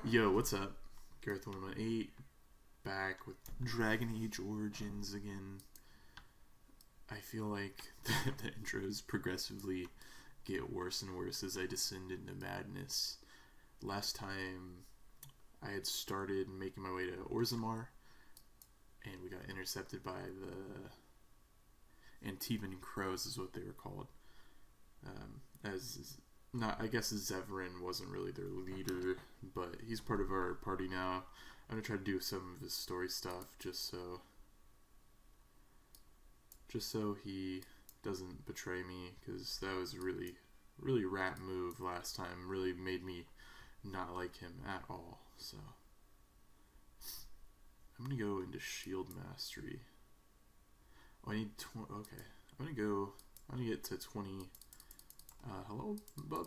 Yo, what's up? Gareth118 back with Dragon Age Origins again. I feel like the intros progressively get worse and worse as I descend into madness. Last time I had started making my way to Orzammar, and we got intercepted by the Antivan Crows, is what they were called. I guess Zevran wasn't really their leader, but he's part of our party now. I'm gonna try to do some of his story stuff just so he doesn't betray me, because that was a really rat move last time. Really made me not like him at all. So I'm gonna go into shield mastery. Oh, I need okay. I'm gonna get to 20. Hello, bub?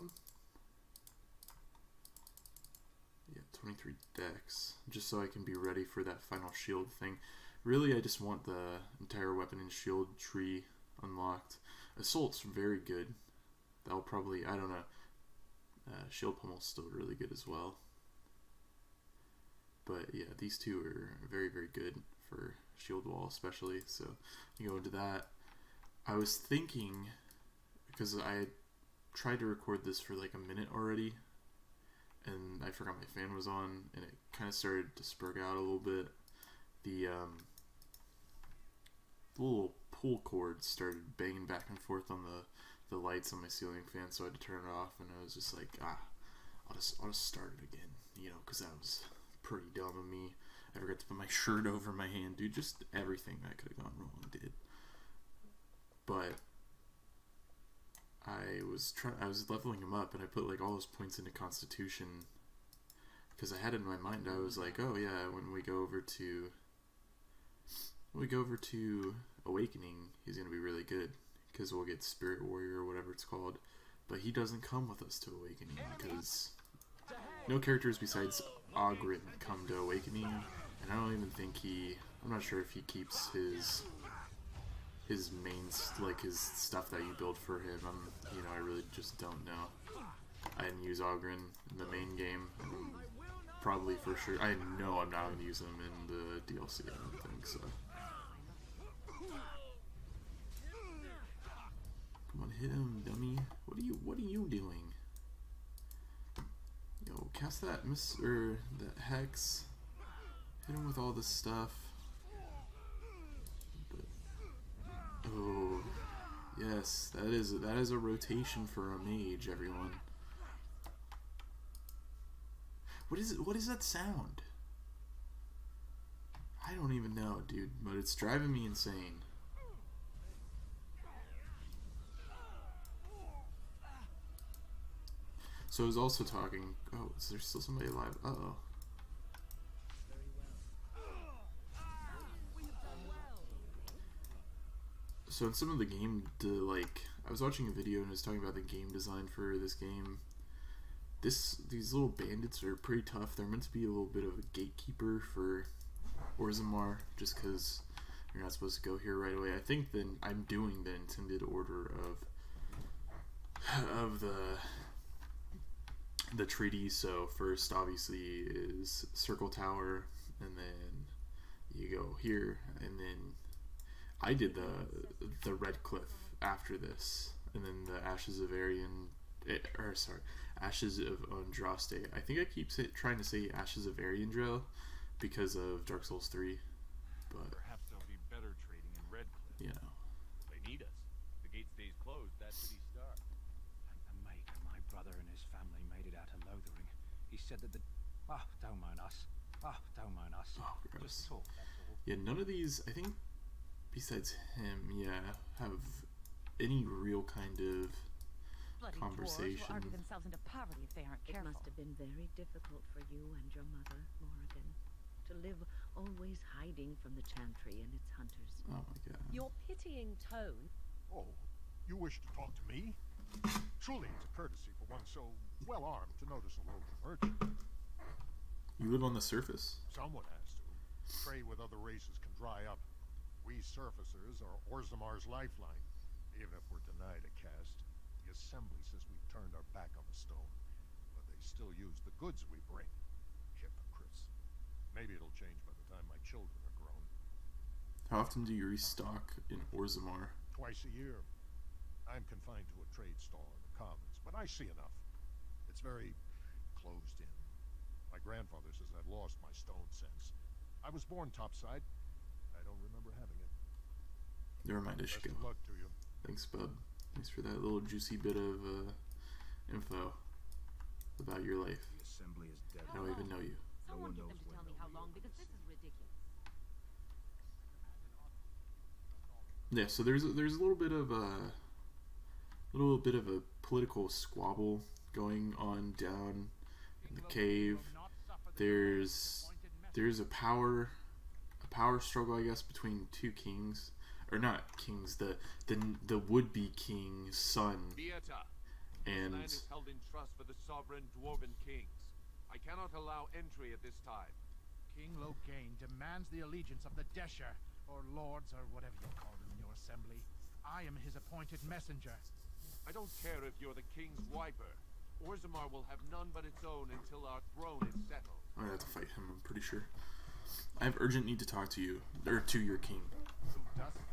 Yeah, 23 dex, just so I can be ready for that final shield thing. Really, I just want the entire weapon and shield tree unlocked. Assault's very good. That'll probably, I don't know. Shield pummel's still really good as well. But yeah, these two are very, very good for shield wall especially, so you go into that. I was thinking, because I tried to record this for like a minute already, and I forgot my fan was on, and it kind of started to spurg out a little bit. The little pull cord started banging back and forth on the lights on my ceiling fan, so I had to turn it off, and I was just like, I'll just start it again, you know, because that was pretty dumb of me. I forgot to put my shirt over my hand, dude. Just everything that could have gone wrong did. But I was leveling him up, and I put like all those points into Constitution, because I had it in my mind. I was like, oh yeah, when we go over to Awakening, he's gonna be really good, because we'll get Spirit Warrior or whatever it's called. But he doesn't come with us to Awakening, because no characters besides Ogren come to Awakening, and I don't even think I'm not sure if he keeps his main, like his stuff that you build for him. I really just don't know. I didn't use Ogren in the main game. Probably for sure. I know I'm not going to use him in the DLC. I don't think so. Come on, hit him, dummy. What are you doing? Yo, cast that that hex. Hit him with all this stuff. Oh, yes, that is a rotation for a mage, everyone. What is it? What is that sound? I don't even know, dude, but it's driving me insane. So I was also talking. Oh, is there still somebody alive? Uh-oh. So in some of the game, I was watching a video and it was talking about the game design for this game. These little bandits are pretty tough. They're meant to be a little bit of a gatekeeper for Orzammar, just because you're not supposed to go here right away. I think then I'm doing the intended order of the treaty. So first, obviously, is Circle Tower, and then you go here, and then I did the Red Cliff after this, and then the Ashes of Ashes of Andraste. I think I keep trying to say Ashes of Ariandel because of Dark Souls 3, but perhaps there'll be better trading in Red Cliff. You know, they need us. The gate stays closed. That city's starved. A mate of my brother and his family made it out of Lothering. He said that don't mind us. Don't mind us. Oh, gross. Just talk, that's all. Yeah, none of these, I think, besides him, have any real kind of Bloody conversation. dwarves will argue themselves into poverty if they aren't It careful. must have been very difficult for you and your mother, Morrigan, to live always hiding from the Chantry and its hunters. Oh my god. Your pitying tone. Oh, you wish to talk to me? Surely it's a courtesy for one so well armed to notice a lone merchant. You live on the surface? Someone has to. Trade with other races can dry up. We surfacers are Orzammar's lifeline. Even if we're denied a caste, the assembly says we've turned our back on the stone, but they still use the goods we bring. children are grown. How often do you restock in Orzammar? Twice a year. I'm confined to a trade stall in the commons, but I see enough. It's very closed in. My grandfather says I've lost my stone sense. I was born topside. I don't remember having it. Never mind, I should Best go. of luck to you. Thanks, bub. Thanks for that little juicy bit of info about your life. The assembly is dead. I don't even know you. Someone one get them knows to when tell me they'll how long, reopen because the this is ridiculous. Yeah, so there's a little bit of a political squabble going on down in the cave. There's a power struggle, I guess, between two kings, or not kings, the would-be king's son, Beata, and land is held in trust for the sovereign dwarven kings. I cannot allow entry at this time. King Logain demands the allegiance of the Desher, or lords, or whatever you call them in your assembly. I am his appointed messenger. I don't care if you're the king's wiper. Orzammar will have none but its own until our throne is settled. I'm gonna have to fight him, I'm pretty sure. I have urgent need to talk to you, or to your king. Who doesn't?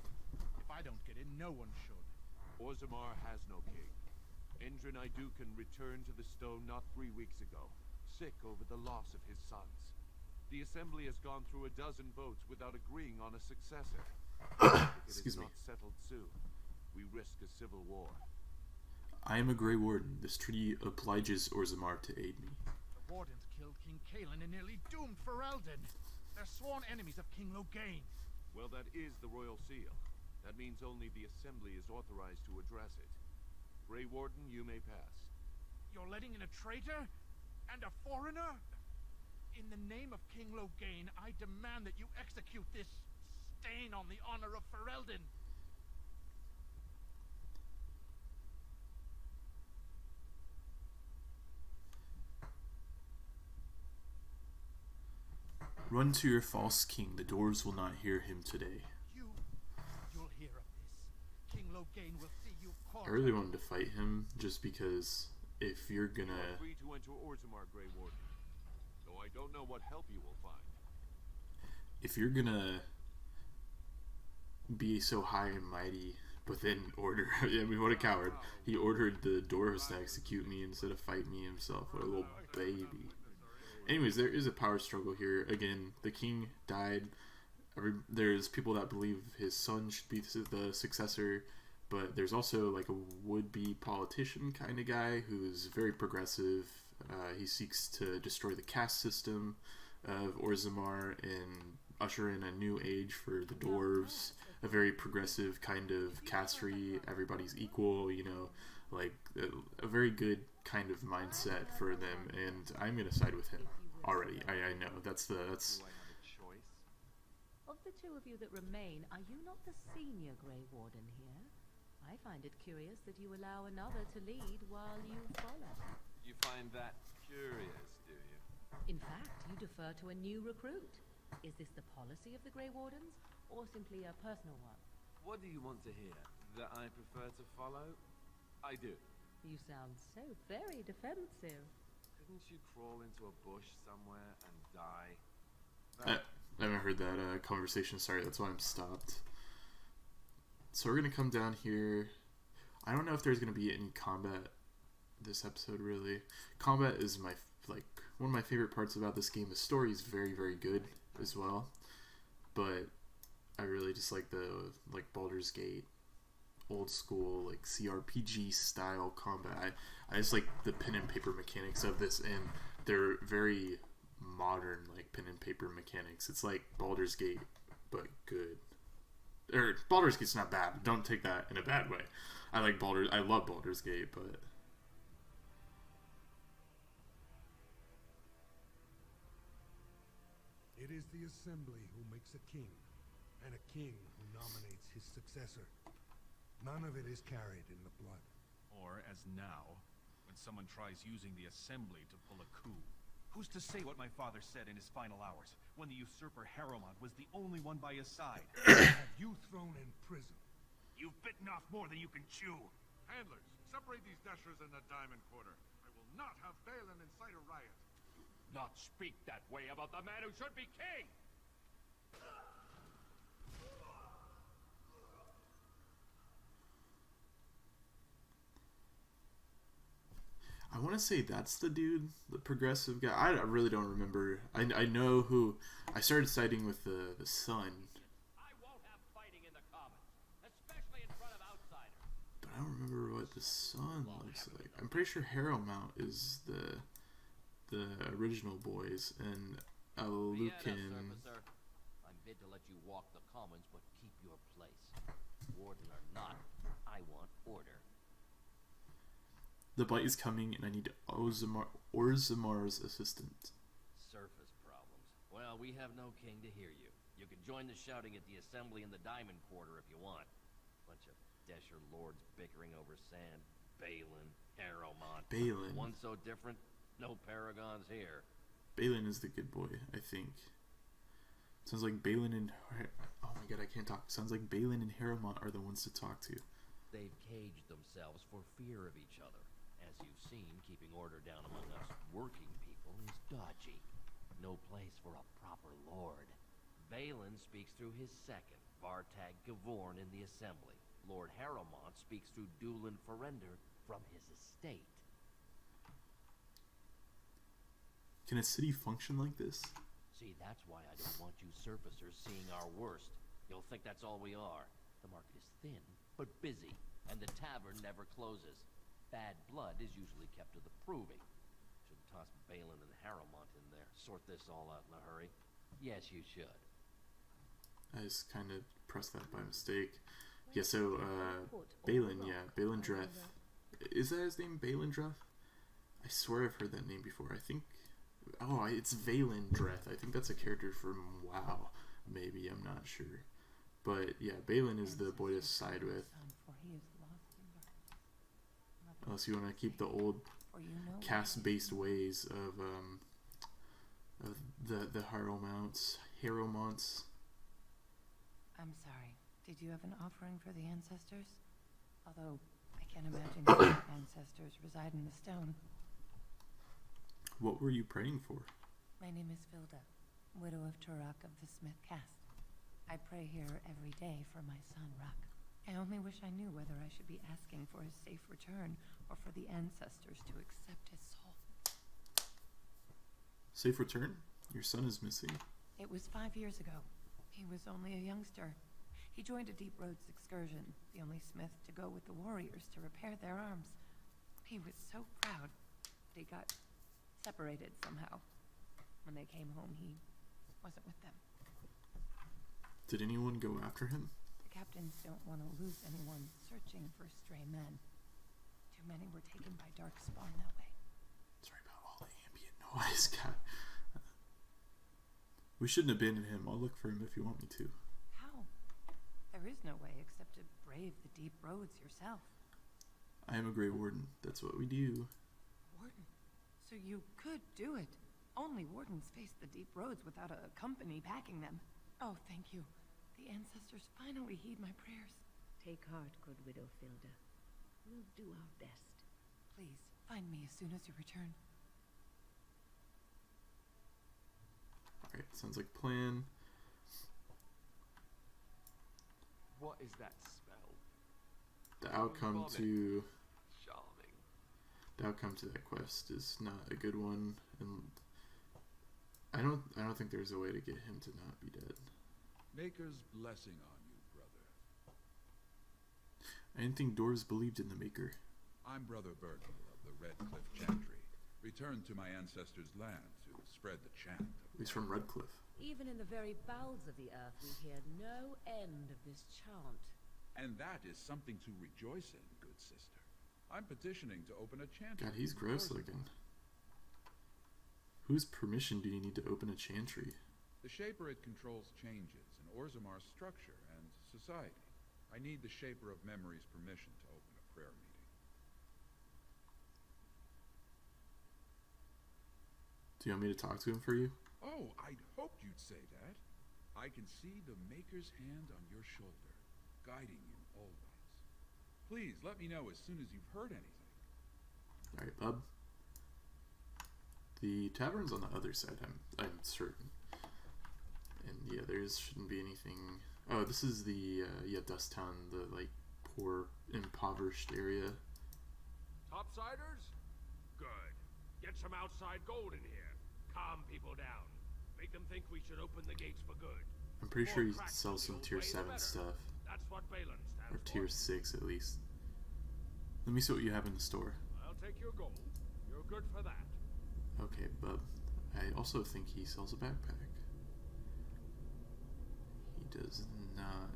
If I don't get in, no one should. Orzammar has no king. Endrin Idukan returned to the stone not 3 weeks ago, sick over the loss of his sons. The assembly has gone through a dozen votes without agreeing on a successor. If it Excuse is me. not settled soon, we risk a civil war. I am a Grey Warden. This treaty obliges Orzammar to aid me. The Wardens killed King Kaelin and nearly doomed Ferelden. They're sworn enemies of King Logain. Well, that is the royal seal. That means only the assembly is authorized to address it. Grey Warden, you may pass. You're letting in a traitor? And a foreigner? In the name of King Logain, I demand that you execute this stain on the honor of Ferelden. Run to your false king. The dwarves will not hear him today. You'll hear of this. King Logain will see you caught. I really wanted to fight him just because if you're You are gonna free to enter Orzammar, Grey Warden. Though I don't know what help you will find. be so high and mighty, but then order I mean, what a coward. He ordered the dwarves to execute me instead of fight me himself. What a little baby. Anyways, there is a power struggle here. Again, the king died. There's people that believe his son should be the successor, but there's also like a would-be politician kind of guy who's very progressive. He seeks to destroy the caste system of Orzammar and usher in a new age for the dwarves. A very progressive kind of castery, everybody's equal, you know, like a very good kind of mindset for them, and I'm gonna side with him already. I know that's. Do I have a choice? Of the two of you that remain, are you not the senior Grey Warden here? I find it curious that you allow another to lead while you follow. You find that curious, do you? In fact, you defer to a new recruit. Is this the policy of the Grey Wardens, or simply a personal one? What do you want to hear? That I prefer to follow? I do. You sound so very defensive. Couldn't you crawl into a bush somewhere and die? I haven't heard that conversation. Sorry, that's why I'm stopped. So we're gonna come down here. I don't know if there's gonna be any combat this episode. Really, combat is one of my favorite parts about this game. The story is very, very good as well, but I really just like the Baldur's Gate old school like CRPG style combat. I just like the pen and paper mechanics of this, and they're very modern like pen and paper mechanics. It's like Baldur's Gate but good. Or Baldur's Gate's not bad. Don't take that in a bad way. I love Baldur's Gate, but It is the assembly who makes a king, and a king who nominates his successor. None of it is carried in the blood. Or, as now, when someone tries using the assembly to pull a coup. Who's to say what my father said in his final hours, when the usurper Harrowmont was the only one by his side? Have you thrown in prison? You've bitten off more than you can chew. Handlers, separate these dashers in the diamond quarter. I will not have Behlen incite a riot. Not speak that way about the man who should be king! I want to say that's the dude, the progressive guy. I really don't remember. I know who. I started siding with the son. I won't have fighting in the commons, especially in front of outsiders. But I don't remember what the son looks like. I'm pretty sure Harrowmount is the original boys, and Lucan. I'm bid to let you walk the commons, but keep your place. Warden or not, I want order. The bite is coming, and I need Orzammar's assistant. Surface problems. Well, we have no king to hear you. You can join the shouting at the assembly in the Diamond Quarter if you want. Bunch of Desher lords bickering over sand. Behlen, Harrowmont. Behlen. One so different, no paragons here. Behlen is the good boy, I think. Sounds like Behlen and... Oh my god, I can't talk. Sounds like Behlen and Harrowmont are the ones to talk to. They've caged themselves for fear of each other. As you've seen, keeping order down among us working people is dodgy. No place for a proper lord. Behlen speaks through his second, Vartag Gavorn, in the assembly. Lord Harrowmont speaks through Dulin Ferender from his estate. Can a city function like this? See, that's why I don't want you surfacers seeing our worst. You'll think that's all we are. The market is thin, but busy, and the tavern never closes. Bad blood is usually kept to the proving. Should toss Behlen and Harrowmont in there. Sort this all out in a hurry. Yes, you should. I just kind of pressed that by mistake. Yeah, so, Behlen, yeah, Behlen Dreth. Is that his name, Behlen Dreth? I swear I've heard that name before. I think... Oh, it's Valen Dreth. I think that's a character from WoW. Maybe, I'm not sure. But, yeah, Behlen is the boy to side with. Unless you want to keep the old caste-based ways of the Harrowmounts. I'm sorry. Did you have an offering for the ancestors? Although, I can't imagine your ancestors reside in the stone. What were you praying for? My name is Vilda, widow of Turok of the Smith caste. I pray here every day for my son, Ruck. I only wish I knew whether I should be asking for his safe return or for the ancestors to accept his soul. Safe return? Your son is missing. It was 5 years ago. He was only a youngster. He joined a Deep Roads excursion, the only smith to go with the warriors to repair their arms. He was so proud, but he got separated somehow. When they came home, he wasn't with them. Did anyone go after him? The captains don't want to lose anyone searching for stray men. Too many were taken by dark spawn that way. Sorry about all the ambient noise, God. We shouldn't abandon him. I'll look for him if you want me to. How? There is no way except to brave the deep roads yourself. I am a Grey Warden. That's what we do. Warden? So you could do it. Only wardens face the deep roads without a company backing them. Oh, thank you. The ancestors finally heed my prayers. Take heart, good widow Filda. We'll do our best. Please, find me as soon as you return. Alright, sounds like plan. What is that smell? The outcome to... Charming. The outcome to that quest is not a good one, and I don't think there's a way to get him to not be dead. Maker's blessing on you, brother. I didn't think Doors believed in the Maker. I'm Brother Berkel of the Red Cliff Chantry, returned to my ancestors' land to spread the chant. He's from Redcliffe. Even in the very bowels of the earth, we hear no end of this chant. And that is something to rejoice in, good sister. I'm petitioning to open a chantry. God, he's gross looking. Whose permission do you need to open a chantry? The Shaper it controls changes in Orzammar's structure and society. I need the Shaper of Memory's permission to open a prayer meeting. Do you want me to talk to him for you? Oh, I'd hoped you'd say that. I can see the Maker's hand on your shoulder, guiding you always. Please, let me know as soon as you've heard anything. Alright, bub. The tavern's on the other side, I'm certain. And yeah, shouldn't be anything. Oh, this is the yeah, Dust Town, the like poor, impoverished area. Topsiders? Good. Get some outside gold in here. Calm people down. Make them think we should open the gates for good. I'm pretty More sure you cracks sell in the some old tier way, the 7 better. stuff. That's what Behlen stands Or for. tier 6 at least. Let me see what you have in the store. I'll take your gold. You're good for that. Okay, bub. I also think he sells a backpack. He does not.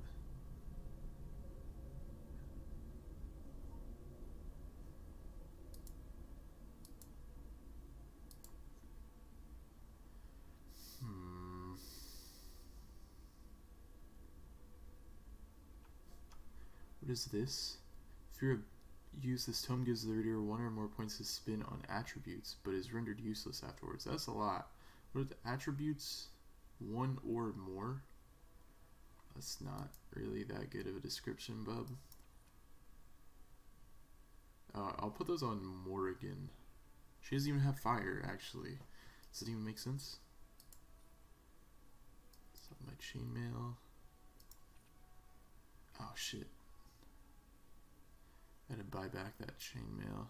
What is this? If you use this tome, gives the reader 1 or more points to spin on attributes, but is rendered useless afterwards. That's a lot. What are the attributes? 1 or more? That's not really that good of a description, bub. I'll put those on Morrigan. She doesn't even have fire, actually. Does it even make sense? Sell my chainmail. Oh, shit. I had to buy back that chainmail.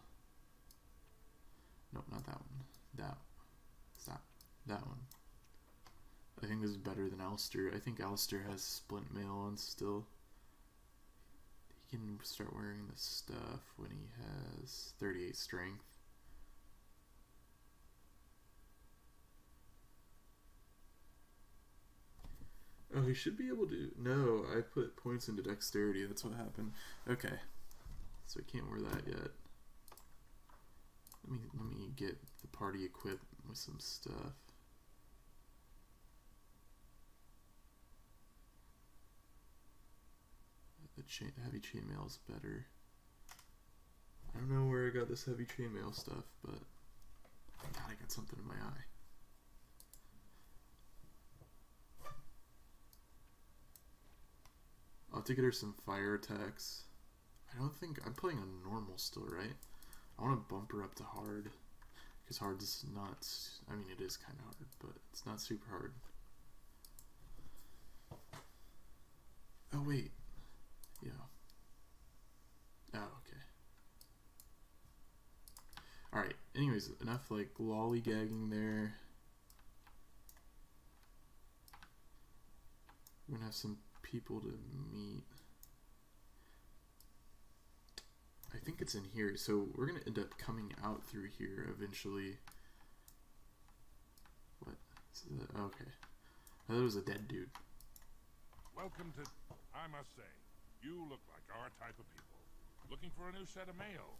Nope, not that one. Stop. That one. I think this is better than Alistair. I think Alistair has splint mail on still. He can start wearing this stuff when he has 38 strength. Oh, he should be able to. No, I put points into dexterity. That's what happened. Okay. So I can't wear that yet. Let me get the party equipped with some stuff. The heavy chainmail is better. I don't know where I got this heavy chainmail stuff, but God, I got something in my eye. I'll have to get her some fire attacks. I don't think I'm playing on normal still, right? I want to bump her up to hard, because hard is not. I mean, it is kind of hard, but it's not super hard. Oh wait, yeah. Oh, okay. All right. Anyways, enough like lollygagging there. We're gonna have some people to meet. I think it's in here, so we're gonna end up coming out through here eventually. What? Okay. I thought it was a dead dude. Welcome to... I must say, you look like our type of people. Looking for a new set of mail.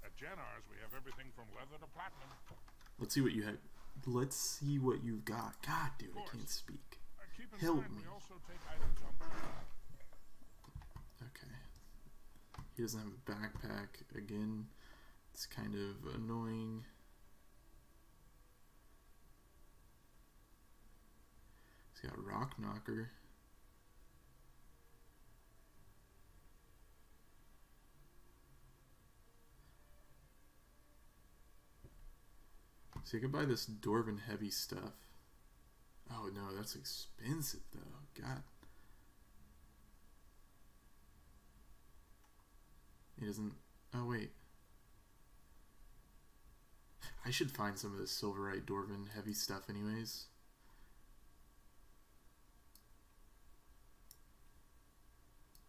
At Genar's, we have everything from leather to platinum. Let's see what you have. Let's see what you've got. God, dude, I can't speak. Help me. We also take items on... Okay. He doesn't have a backpack. Again, it's kind of annoying. He's got Rock Knocker. So you can buy this Dwarven heavy stuff. Oh no, that's expensive though. God. He doesn't... Oh wait. I should find some of this Silverite Dwarven heavy stuff anyways.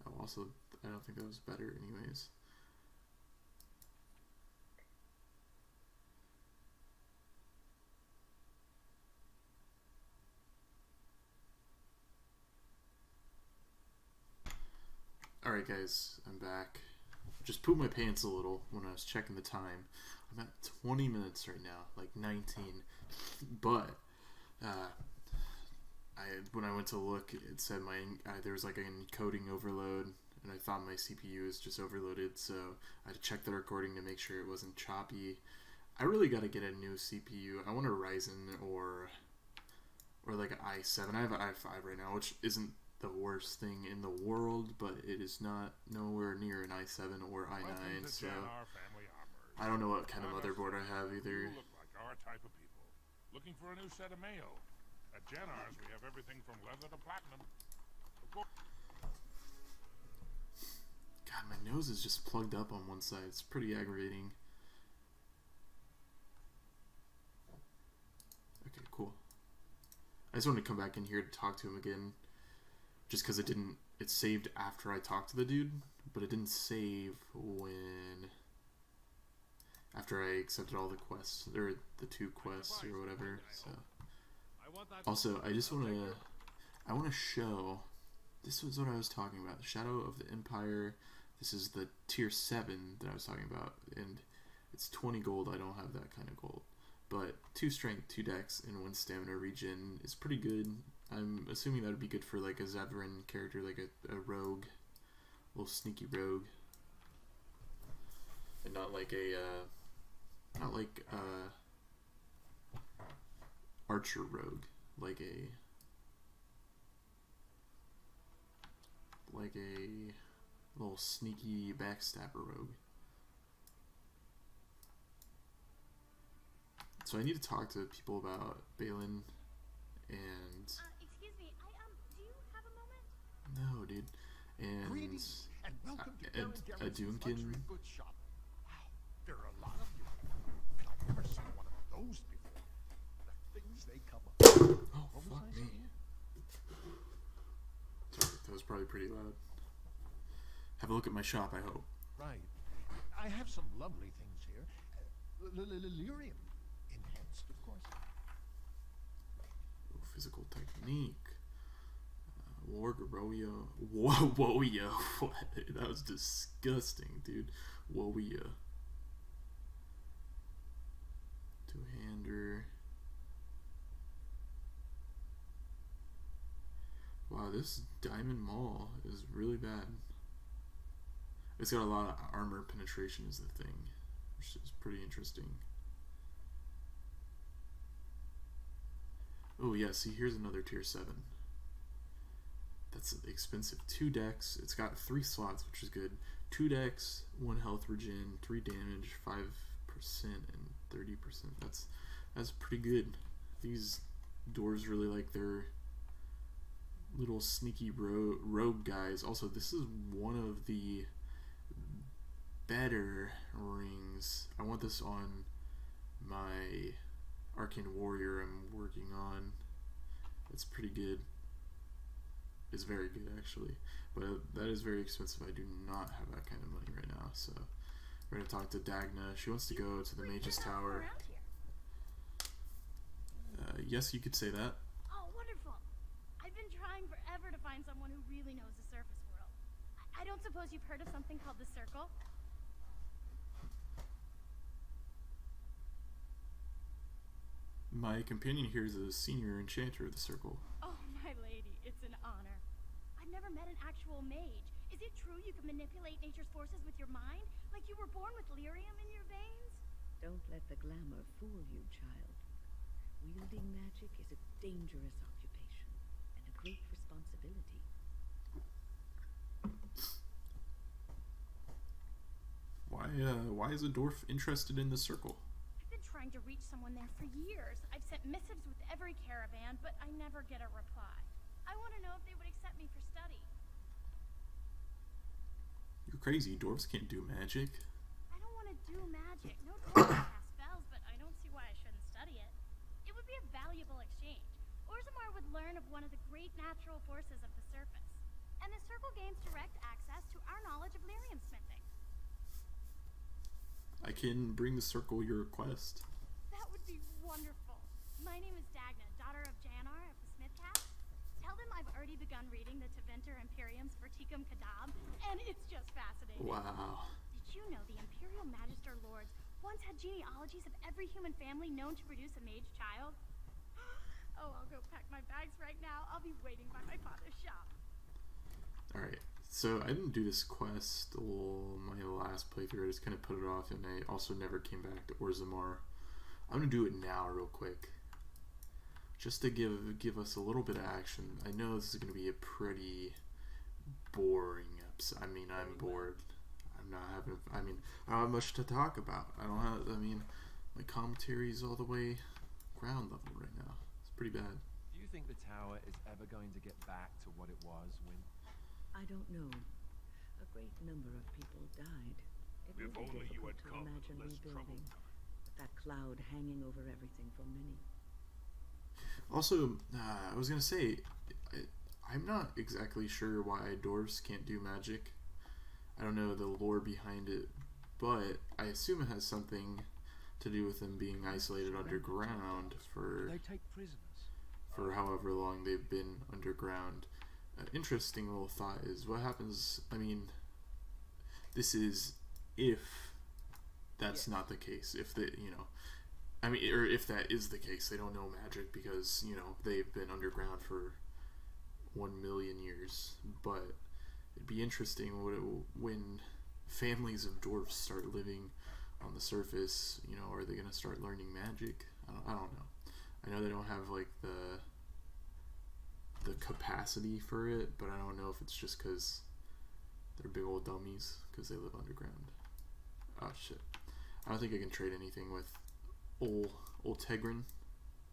Oh, also, I don't think that was better anyways. Alright guys, I'm back. Just pooped my pants a little when I was checking the time. I'm at 20 minutes right now, like 19. But when I went to look, it said there was like an encoding overload, and I thought my CPU was just overloaded, so I had to check the recording to make sure it wasn't choppy. I really got to get a new CPU. I want a Ryzen or like an i7. I have an i5 right now, which isn't the worst thing in the world, but it is not nowhere near an i7 or i9, so I don't know what kind of motherboard I have either. You look like our type of people. Looking for a new set of mail. At Janar's, we have everything from leather to platinum. Of course. God, my nose is just plugged up on one side. It's pretty aggravating. Okay, cool. I just wanted to come back in here to talk to him again. Just because it saved after I talked to the dude, but it didn't save after I accepted all the quests, or the 2 quests or whatever. So, also, I just want to show, this was what I was talking about, the Shadow of the Empire. This is the tier 7 that I was talking about, and it's 20 gold. I don't have that kind of gold, but 2 strength, 2 dex, and 1 stamina regen is pretty good. I'm assuming that would be good for like a Zevran character, like a rogue, little sneaky rogue, and not like archer rogue, like a little sneaky backstabber rogue. So I need to talk to people about Behlen and excuse me, do you have a moment? no, dude, and a Duncan. Good shop. Wow, there are a lot of you, and I've never seen one of those before. The things they come up with. Oh, fuck me. Sorry, that was probably pretty loud. Have a look at my shop, I hope. Right. I have some lovely things here. Lyrium. Enhanced, of course. Ooh, physical technique. Wargaroyo. Woyo. What? That was disgusting, dude. Woyo. Two-hander. Wow, this Diamond Maul is really bad. It's got a lot of armor penetration is the thing, which is pretty interesting. Oh yeah, see here's another tier 7. That's expensive. 2 decks. It's got 3 slots, which is good. 2 decks, 1 health regen, 3 damage, 5% and 30%. That's pretty good. These dwarves really like their little sneaky rogue guys. Also, this is one of the better rings. I want this on my Arcane Warrior I'm working on. It's pretty good. It's very good actually, but that is very expensive. I do not have that kind of money right now, so we're gonna talk to Dagna. She wants to go to the Mage's Tower. Yes, you could say that. Oh, wonderful. I've been trying forever to find someone who really knows the surface world. I don't suppose you've heard of something called the Circle? My companion here is a senior enchanter of the Circle. Oh, my lady, it's an honor. I've never met an actual mage. Is it true you can manipulate nature's forces with your mind? Like you were born with lyrium in your veins? Don't let the glamour fool you, child. Wielding magic is a dangerous occupation and a great responsibility. Why is a dwarf interested in the Circle? I've been trying to reach someone there for years. I've sent missives with every caravan, but I never get a reply. I want to know if they would accept me for study. You're crazy. Dwarves can't do magic. I don't want to do magic. No dwarves can cast spells, but I don't see why I shouldn't study it. It would be a valuable exchange. Orzammar would learn of one of the great natural forces of the surface, and the Circle gains direct access to our knowledge of lyrium smithing. I can bring the Circle your request. That would be wonderful. My name is Dagna, daughter of Janar of the Smith Cast. Tell them I've already begun reading the Teventer Imperiums for Tikum Kadab, and it's just fascinating. Wow. Did you know the Imperial Magister Lords once had genealogies of every human family known to produce a mage child? Oh, I'll go pack my bags right now. I'll be waiting by my father's shop. Alright, so I didn't do this quest my last playthrough. I just kind of put it off, and I also never came back to Orzammar. I'm going to do it now real quick, just to give us a little bit of action. I know this is going to be a pretty boring episode. I mean, I'm bored. I don't have much to talk about. My commentary's all the way ground level right now. It's pretty bad. Do you think the tower is ever going to get back to what it was when... I don't know. A great number of people died. It If would be only you difficult had to come, imagine less trouble. rebuilding. With that cloud hanging over everything for many. Also, I was gonna say, I'm not exactly sure why dwarves can't do magic. I don't know the lore behind it, but I assume it has something to do with them being isolated underground for They take prisoners. for however long they've been underground. Interesting little thought is what happens. I mean, this is if that's not the case. If they, I mean, or if that is the case, they don't know magic because they've been underground for 1,000,000 years. But it'd be interesting when families of dwarves start living on the surface. Are they gonna start learning magic? I don't know. I know they don't have like the capacity for it, but I don't know if it's just because they're big old dummies because they live underground. Oh shit! I don't think I can trade anything with old Tegrin.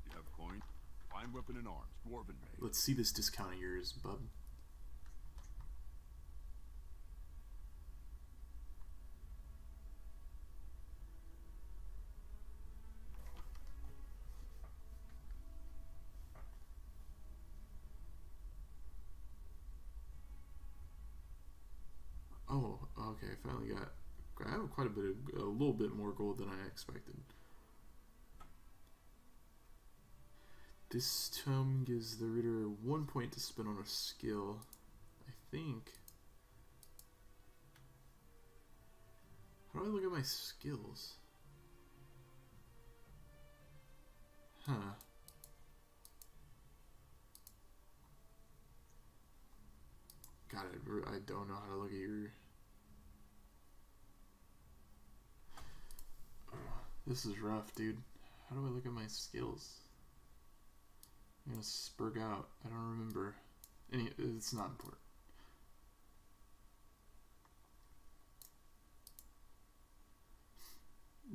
You have coin, fine weapon and arms, dwarven made. Let's see this discount of yours, bub. Oh, okay. I finally got. I have a little bit more gold than I expected. This tome gives the reader 1 point to spend on a skill. I think. How do I look at my skills? Huh. God, I don't know how to look at your... This is rough, dude. How do I look at my skills? I'm gonna spurg out. I don't remember. It's not important.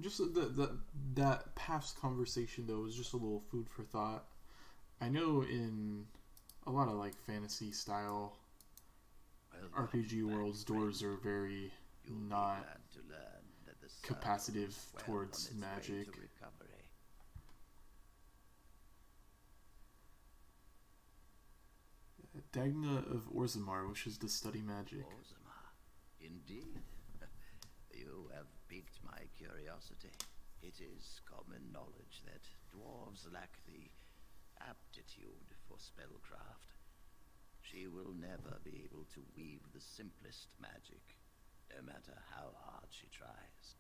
Just that past conversation, though, was just a little food for thought. I know in a lot of like fantasy style RPG worlds, dwarves are very not capacitive towards magic. Dagna of Orzammar wishes to study magic. Orzammar, indeed. You have piqued my curiosity. It is common knowledge that dwarves lack the aptitude for spellcraft. She will never be able to weave the simplest magic, no matter how hard she tries.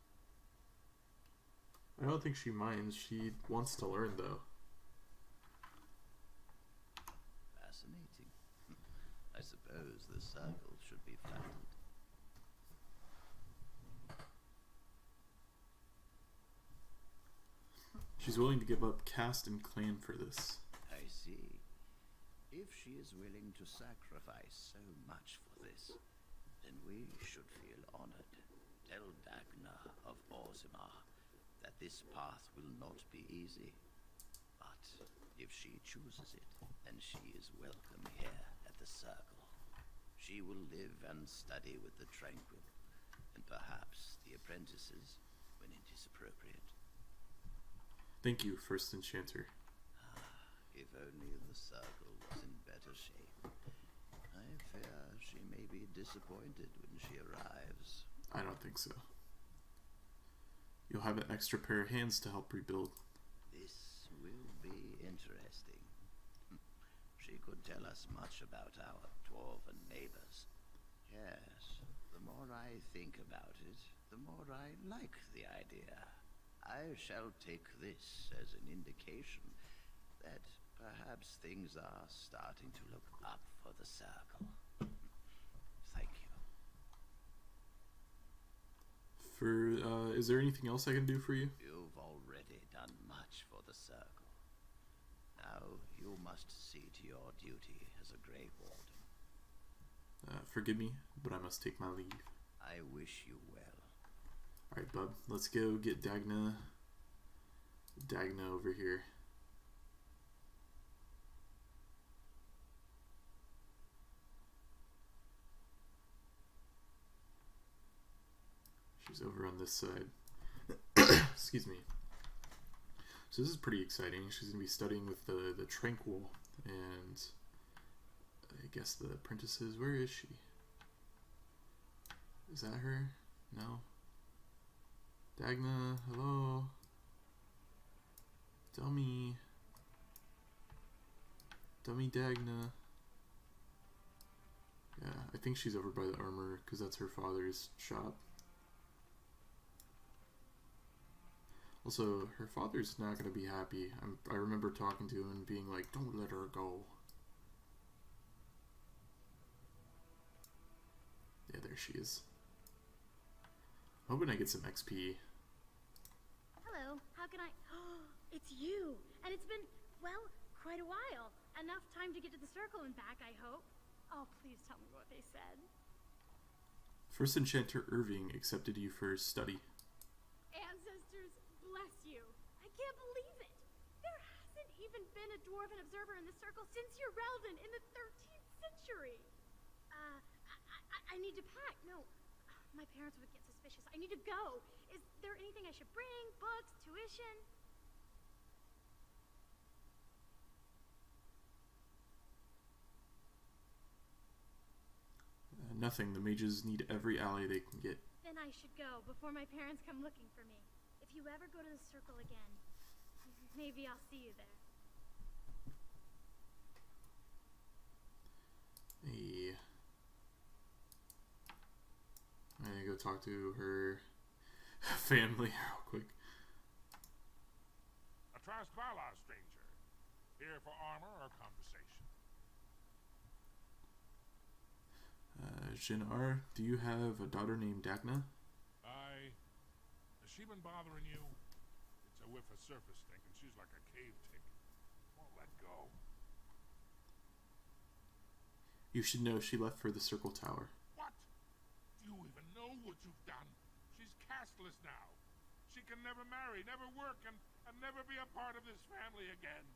I don't think she minds. She wants to learn, though. Fascinating. I suppose the circle should be flattened. She's willing to give up caste and clan for this. I see. If she is willing to sacrifice so much for this, then we should feel honored. Tell Dagna of Orzammar that this path will not be easy. But if she chooses it, then she is welcome here at the circle. She will live and study with the tranquil, and perhaps the apprentices when it is appropriate. Thank you, First Enchanter. If only the circle was in better shape. I fear she may be disappointed when she arrives. I don't think so. You'll have an extra pair of hands to help rebuild. This will be interesting. She could tell us much about our dwarven neighbors. Yes, the more I think about it, the more I like the idea. I shall take this as an indication that perhaps things are starting to look up for the circle. Thank you. Is there anything else I can do for you? You've already done much for the circle. Now you must see to your duty as a Grey Warden. Forgive me, but I must take my leave. I wish you well. Alright, bub. Let's go get Dagna over here. She's over on this side. Excuse me. So this is pretty exciting. She's going to be studying with the Tranquil and I guess the apprentices. Where is she? Is that her? No. Dagna, hello? Dummy. Dummy Dagna. Yeah, I think she's over by the armor because that's her father's shop. Also, her father's not going to be happy. I remember talking to him and being like, don't let her go. Yeah, there she is. Hoping I get some XP. Hello, how can I... Oh, it's you! And it's been, well, quite a while. Enough time to get to the circle and back, I hope. Oh, please tell me what they said. First Enchanter Irving accepted you for study. Ancestors, bless you. I can't believe it. There hasn't even been a dwarven observer in the circle since your relevant in the 13th century. I need to pack. No, my parents would get suspicious. I need to go. Is there anything I should bring? Books? Tuition? Nothing. The mages need every ally they can get. Then I should go before my parents come looking for me. If you ever go to the circle again, maybe I'll see you there. Hey. I'm gonna go talk to her family real quick. A Trasbala stranger. Here for armor or conversation? Jinar, do you have a daughter named Dagna? Has she been bothering you? It's a whiff of surface stink, and she's like a cave tick. Won't let go. You should know she left for the Circle Tower. What? Do you even know what you've done? She's casteless now. She can never marry, never work, and never be a part of this family again.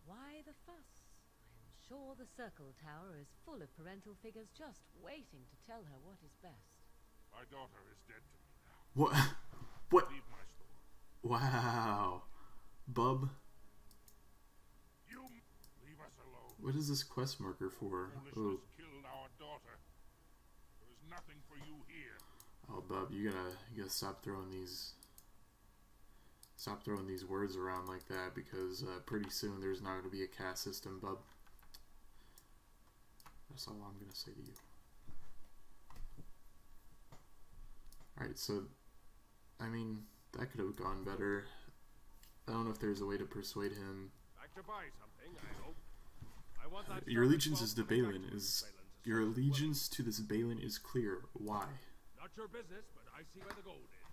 Why the fuss? I'm sure the Circle Tower is full of parental figures just waiting to tell her what is best. My daughter is dead to me now. What? What? Leave my store. Wow. Bub. You leave us alone. What is this quest marker for? Oh. Killed our daughter. There is nothing for you here. Oh, Bub, you gotta stop throwing these words around like that because pretty soon there's not gonna be a caste system, Bub. That's all I'm gonna say to you. Alright, so I mean that could have gone better. I don't know if there's a way to persuade him. Back to buy something, I hope. I want that Your allegiance is to Behlen your allegiance to this Behlen is clear. Why? Not your business, but I see where the gold is.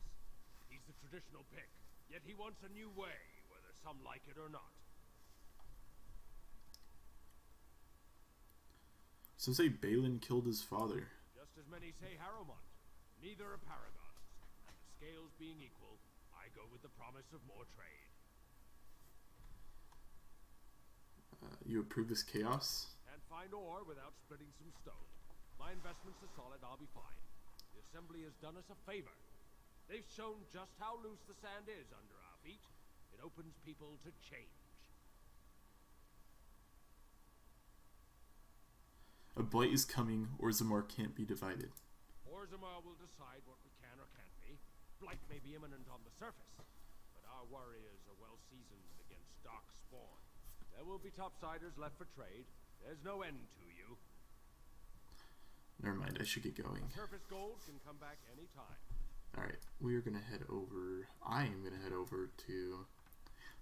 He's the traditional pick, yet he wants a new way, whether some like it or not. Some say Behlen killed his father. Just as many say Harrowmont. Neither are paragons. And the scales being equal, I go with the promise of more trade. You approve this chaos? Can't find ore without splitting some stone. My investments are solid, I'll be fine. The Assembly has done us a favor. They've shown just how loose the sand is under our feet. It opens people to change. A blight is coming, Orzammar can't be divided. Orzammar will decide what we can or can't be. Blight may be imminent on the surface, but our warriors are well seasoned against dark spawn. There will be topsiders left for trade. There's no end to you. Never mind, I should get going. Surface gold can come back any time. Alright, we are gonna head over. I am gonna head over to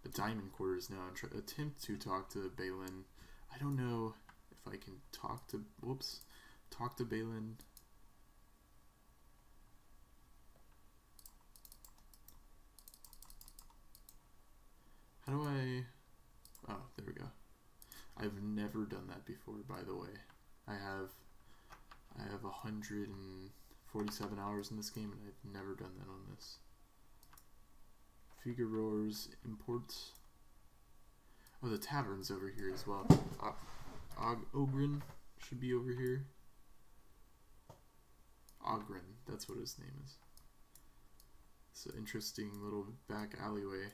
the Diamond Quarters now and attempt to talk to Behlen. I don't know if I can talk to. Whoops. Talk to Behlen. How do I. Oh, there we go. I've never done that before, by the way. I have 147 hours in this game, and I've never done that on this. Figueroa's imports. Oh, the tavern's over here as well. Ogren should be over here. Ogren, that's what his name is. It's an interesting little back alleyway.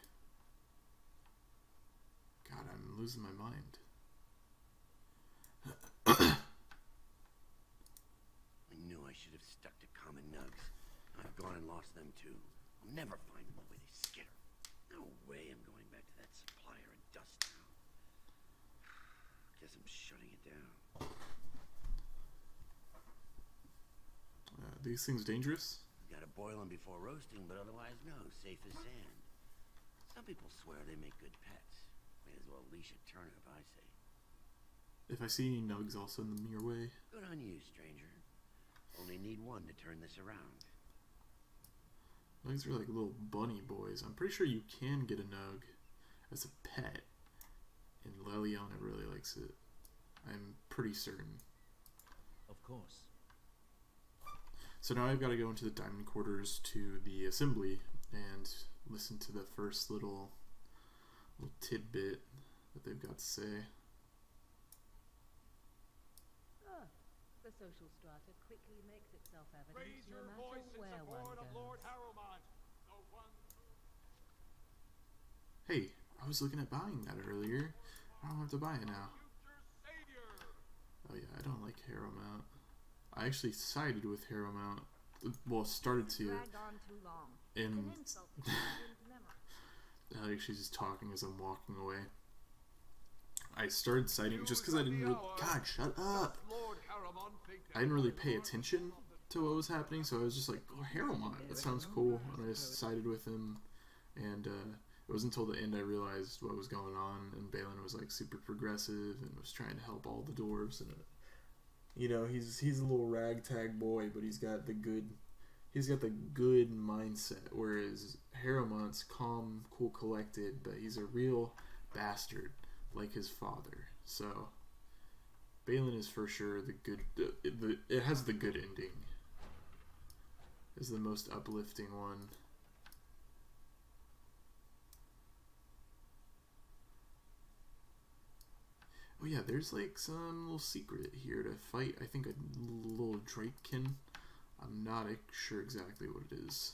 God, I'm losing my mind. I knew I should have stuck to common nugs. I've gone and lost them too. I'll never find them the way they skitter. No way I'm going back to that supplier in Dust Town. Guess I'm shutting it down. These things dangerous? Gotta boil them before roasting, but otherwise no, safe as sand. Some people swear they make good pets. May as well leash a turnip, I say. If I see any nugs, I'll send them your way. Good on you, stranger. Only need one to turn this around. Nugs are like little bunny boys. I'm pretty sure you can get a nug as a pet, and Leliana really likes it. I'm pretty certain. Of course. So now I've got to go into the diamond quarters to the assembly and listen to the first little tidbit that they've got to say. The social strata quickly makes itself evident no matter where one goes. Hey, I was looking at buying that earlier. I don't have to buy it now. Oh yeah, I don't like Harrowmount. I actually sided with Harrowmount. Well, started to. And like she's just talking as I'm walking away. I started siding just because I didn't really. God, shut up! I didn't really pay attention to what was happening, so I was just like, "Oh, Harrowmont, that sounds cool," and I just sided with him. And it wasn't until the end I realized what was going on, and Behlen was like super progressive and was trying to help all the dwarves, and you know, he's a little ragtag boy, but he's got the good mindset, whereas Harrowmont's calm, cool, collected, but he's a real bastard like his father. So Behlen is for sure the good. It has the good ending. Is the most uplifting one. Oh yeah, there's like some little secret here to fight. I think a little Drakekin. I'm not sure exactly what it is.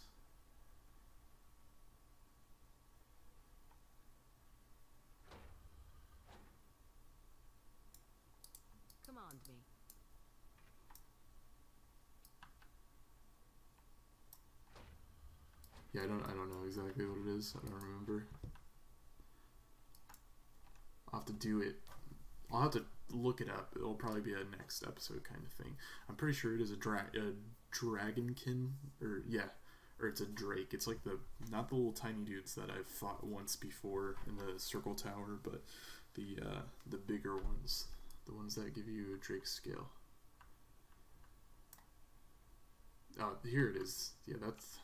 Command me. Yeah, I don't know exactly what it is. I don't remember. I'll have to do it. I'll have to look it up. It'll probably be a next episode kind of thing. I'm pretty sure it is a dragonkin, or it's a drake. It's like not the little tiny dudes that I've fought once before in the circle tower, but the bigger ones, the ones that give you a drake scale. Oh, here it is. Yeah, that's.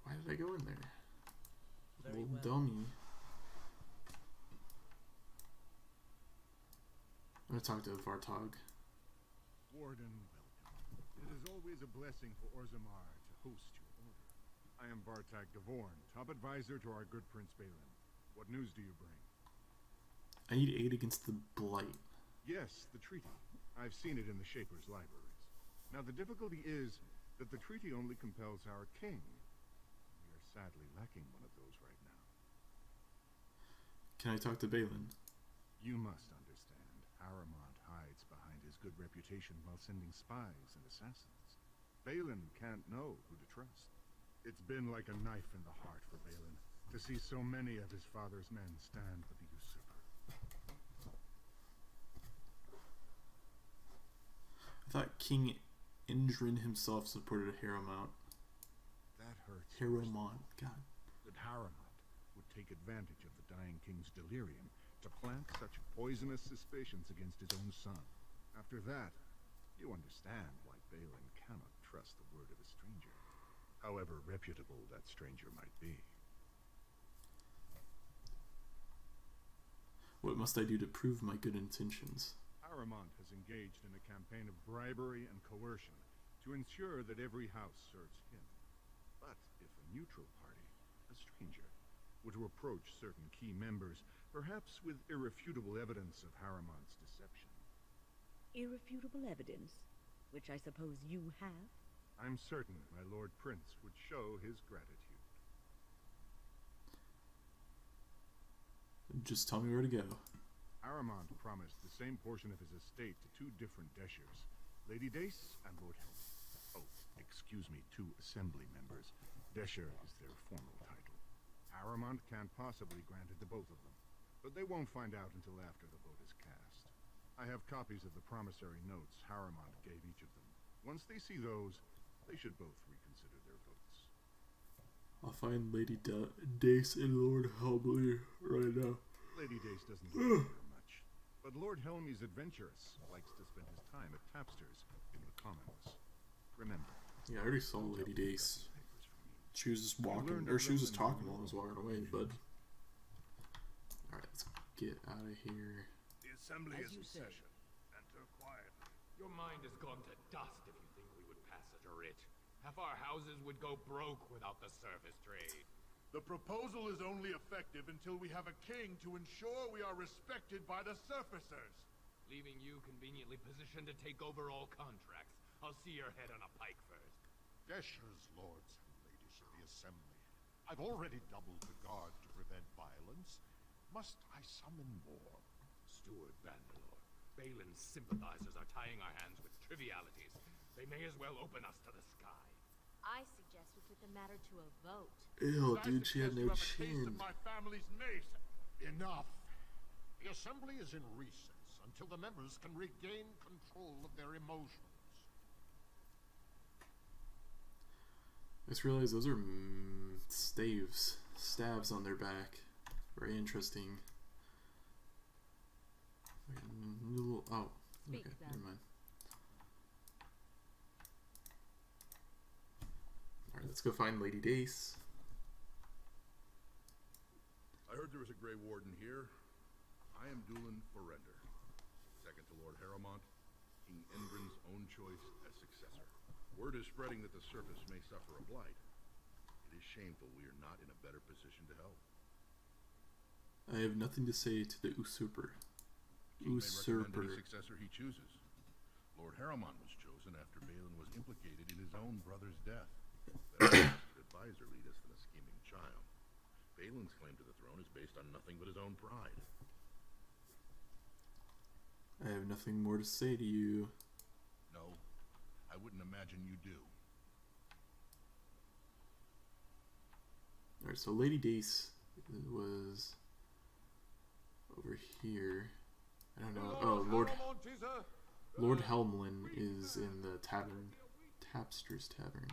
Why did I go in there? Little dummy. I'm gonna talk to Vartog. Warden, welcome. It is always a blessing for Orzammar to host your order. I am Vartog Gavorn, top advisor to our good Prince Behlen. What news do you bring? I need aid against the Blight. Yes, the treaty. I've seen it in the Shaper's libraries. Now the difficulty is that the treaty only compels our king. We are sadly lacking one of those right now. Can I talk to Behlen? You must understand. Harrowmont hides behind his good reputation while sending spies and assassins. Behlen can't know who to trust. It's been like a knife in the heart for Behlen to see so many of his father's men stand with the usurper. I thought King Indrin himself supported Harrowmont. That hurts. Harrowmont, God. That Harrowmont would take advantage of the dying king's delirium to plant such poisonous suspicions against his own son. After that, you understand why Behlen cannot trust the word of a stranger, however reputable that stranger might be. What must I do to prove my good intentions? Harrowmont has engaged in a campaign of bribery and coercion to ensure that every house serves him. But if a neutral party, a stranger, were to approach certain key members, perhaps with irrefutable evidence of Harrowmont's deception. Irrefutable evidence? Which I suppose you have? I'm certain my Lord Prince would show his gratitude. Just tell me where to go. Aramont promised the same portion of his estate to two different Deshers, Lady Dace and Lord Helm. Oh, excuse me, two assembly members. Desher is their formal title. Aramont can't possibly grant it to both of them, but they won't find out until after the vote is cast. I have copies of the promissory notes Aramont gave each of them. Once they see those, they should both reconsider their votes. I'll find Lady Dace and Lord Helmley right now. Lady Dace doesn't like her much, but Lord Helm is adventurous, likes to spend his time at tapsters in the commons. Remember. Yeah, I already saw Lady Dace. She was just walking, or she was just talking while I was walking away, but... Alright, let's get out of here. The assembly is in session. Enter quietly. Your mind has gone to dust if you think we would pass such a writ. Half our houses would go broke without the service trade. The proposal is only effective until we have a king to ensure we are respected by the surfacers. Leaving you conveniently positioned to take over all contracts. I'll see your head on a pike first. Deshers, lords and ladies of the assembly. I've already doubled the guard to prevent violence. Must I summon more? Steward Bandalore, Behlen's sympathizers are tying our hands with trivialities. They may as well open us to the sky. I suggest we put the matter to a vote. Ew, dude, she had no chin. My family's mace. Enough. The assembly is in recess until the members can regain control of their emotions. I just realized those are stabs on their back. Very interesting. Oh, okay, never mind. Alright, let's go find Lady Dace. I heard there was a Grey Warden here. I am Dulin Forrender, second to Lord Harrowmont, King Endrin's own choice as successor. Word is spreading that the surface may suffer a blight. It is shameful we are not in a better position to help. I have nothing to say to the usurper. King may recommend any successor he chooses. Lord Harrowmont was chosen after Behlen was implicated in his own brother's death. That advisor lead us than a scheming child. Behlen's claim to the throne is based on nothing but his own pride. I have nothing more to say to you. No, I wouldn't imagine you do. Alright, so Lady Dace was over here. I don't know. Oh, Lord Helmlin is in the tavern. Tapster's Tavern.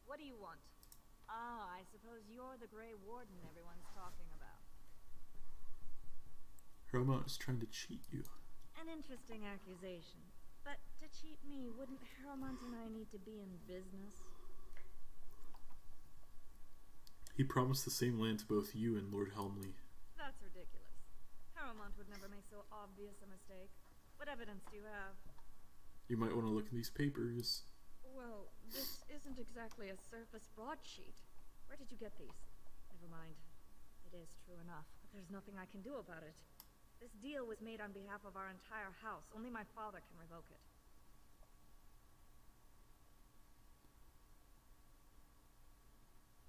What do you want? Ah, I suppose you're the Grey Warden everyone's talking about. Harrowmont is trying to cheat you. An interesting accusation. But to cheat me, wouldn't Harrowmont and I need to be in business? He promised the same land to both you and Lord Helmley. That's ridiculous. Harrowmont would never make so obvious a mistake. What evidence do you have? You might want to look at these papers. Well, this isn't exactly a surface broadsheet. Where did you get these? Never mind. It is true enough, but there's nothing I can do about it. This deal was made on behalf of our entire house. Only my father can revoke it.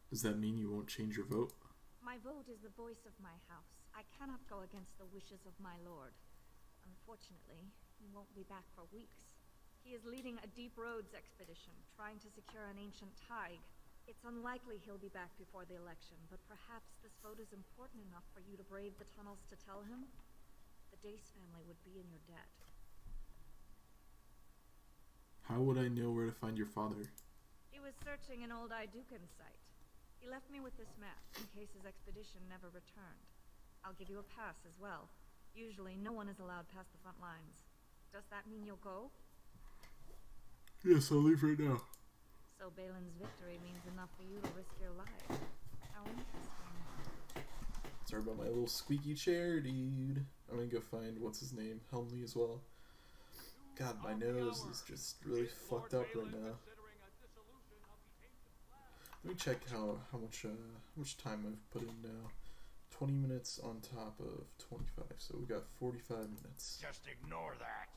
Does that mean you won't change your vote? My vote is the voice of my house. I cannot go against the wishes of my lord. Unfortunately, he won't be back for weeks. He is leading a deep roads expedition, trying to secure an ancient thaig. It's unlikely he'll be back before the election, but perhaps this vote is important enough for you to brave the tunnels to tell him? The Dace family would be in your debt. How would I know where to find your father? He was searching an old Idukan site. He left me with this map, in case his expedition never returned. I'll give you a pass as well. Usually, no one is allowed past the front lines. Does that mean you'll go? Yes, I'll leave right now. So Behlen's victory means enough for you to risk your life. How interesting. Sorry about my little squeaky chair, dude. I'm gonna go find, what's his name, Helmley as well. God, my nose is just really fucked up right now. Let me check how much time I've put in now. 20 minutes on top of 25, so we got 45 minutes. Just ignore that.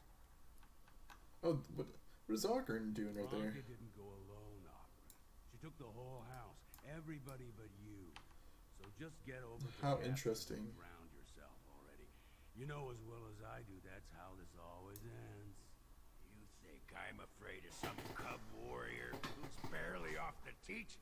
Oh, what is Ogren doing right there? Didn't go alone, Ogren. She took the whole house, Everybody but you. So just get over to How the interesting. and ground yourself already. You know as well as I do that's how this always ends. You think I'm afraid of some cub warrior who's barely off the teat?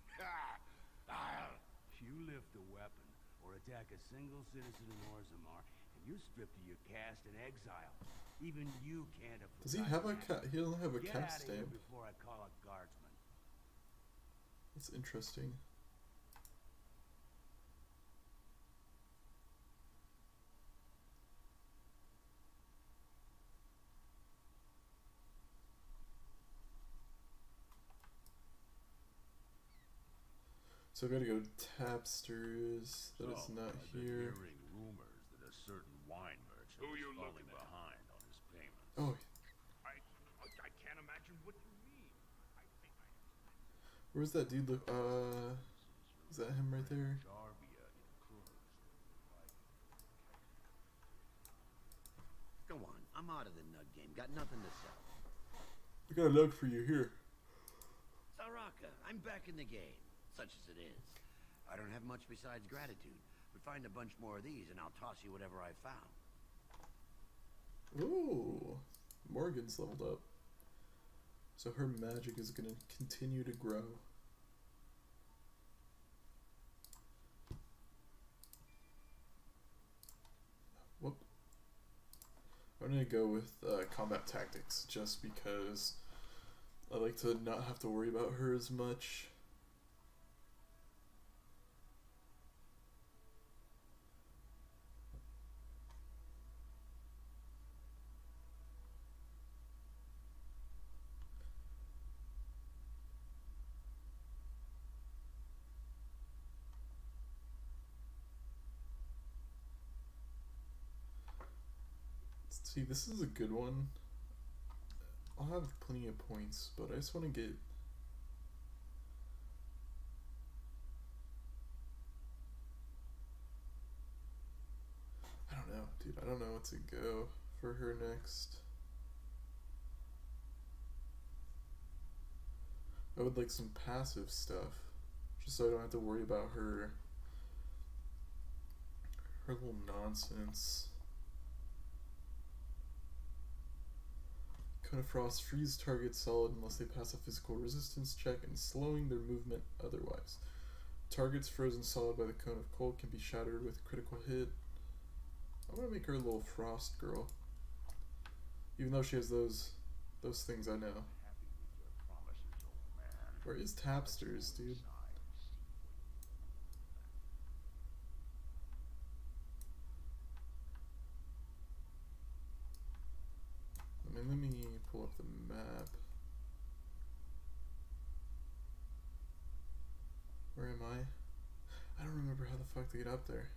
You lift a weapon or attack a single citizen in Orzammar, and you're stripped of your caste and exile. Even you can't have. Does he have a he doesn't have a Get caste out of here stamp. before I call a guardsman. That's interesting. So I gotta go Tapsters. That is not I've been here. hearing rumors that a certain wine merchant is falling behind on his payments. Oh, I can't imagine what you mean. I think where's that dude? Look, is that him right there? Go on, I'm out of the nug game. Got nothing to sell. I got a nug for you here. Saraka, I'm back in the game, such as it is. I don't have much besides gratitude, but find a bunch more of these and I'll toss you whatever I found. Ooh, Morgan's leveled up. So her magic is gonna continue to grow. Whoop. I'm gonna go with combat tactics just because I like to not have to worry about her as much. See, this is a good one. I'll have plenty of points, but I just want to get... I don't know, dude. I don't know what to go for her next. I would like some passive stuff, just so I don't have to worry about her little nonsense. Cone of Frost freeze targets solid unless they pass a physical resistance check and slowing their movement otherwise. Targets frozen solid by the Cone of Cold can be shattered with a critical hit. I'm gonna make her a little frost girl. Even though she has those things I know. Where is Tapsters, dude? Let me pull up the map. Where am I? I don't remember how the fuck to get up there.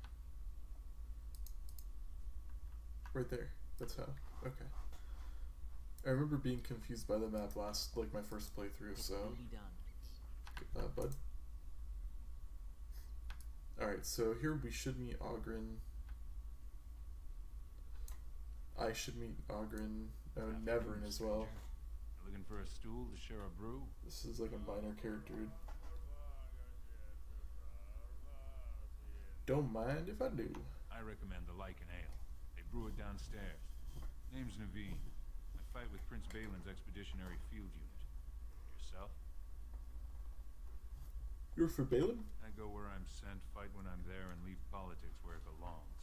Right there. That's how. Okay. I remember being confused by the map last, like my first playthrough, so. Get that, bud. Alright, so here we should meet Ogren. I should meet Ogren. Neverin as well. Looking for a stool to share a brew? This is like a minor character. Don't mind if I do. I recommend the Lycan Ale. They brew it downstairs. Name's Naveen. I fight with Prince Behlen's expeditionary field unit. Yourself? You're for Behlen? I go where I'm sent, fight when I'm there, and leave politics where it belongs.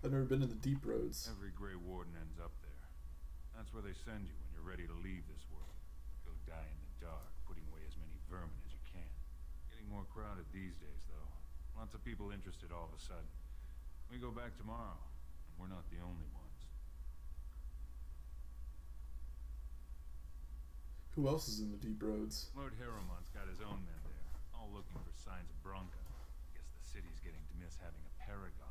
I've never been in the deep roads. Every Grey Warden ends up there. That's where they send you when you're ready to leave this world. Go die in the dark, putting away as many vermin as you can. Getting more crowded these days, though. Lots of people interested all of a sudden. We go back tomorrow, and we're not the only ones. Who else is in the deep roads? Lord Harrowmont's got his own men there, all looking for signs of Bronca. Guess the city's getting to miss having a paragon.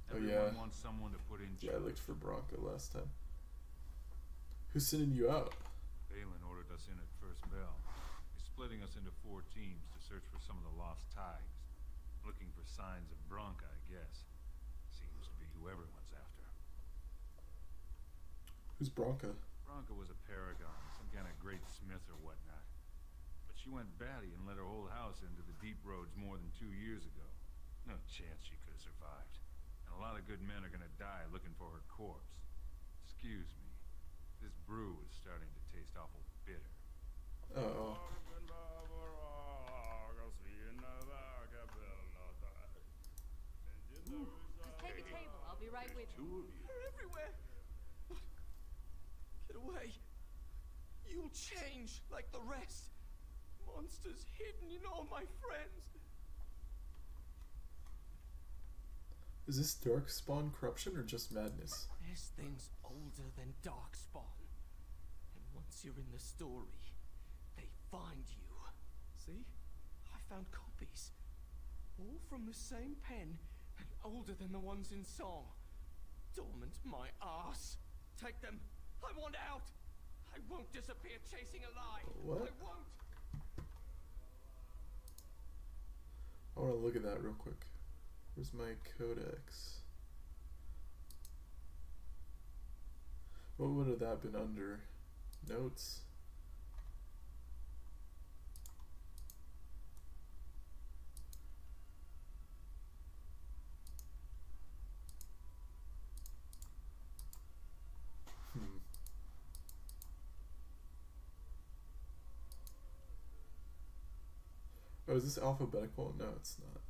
Everyone wants someone to put in charge. Yeah, I looked for Bronca last time. Who's sending you out? Behlen ordered us in at first bell. He's splitting us into 4 teams to search for some of the lost tigers. Looking for signs of Bronca, I guess. Seems to be who everyone's after. Who's Bronca? Bronca was a paragon, some kind of great smith or whatnot. She went batty and let her whole house into the deep roads more than 2 years ago. No chance she could have survived. And a lot of good men are gonna die looking for her corpse. Excuse me. This brew is starting to taste awful bitter. Uh-oh. Ooh, just take a table. I'll be right with you. They're everywhere. Get away. You'll change like the rest. Monsters hidden in all my friends. Is this darkspawn corruption or just madness? This thing's older than darkspawn. And once you're in the story, they find you. See? I found copies. All from the same pen and older than the ones in song. Dormant my ass. Take them. I want out. I won't disappear chasing a lie. What? I won't. I want to look at that real quick. Where's my codex? What would have that been under? Notes? Oh, is this alphabetical? No, it's not.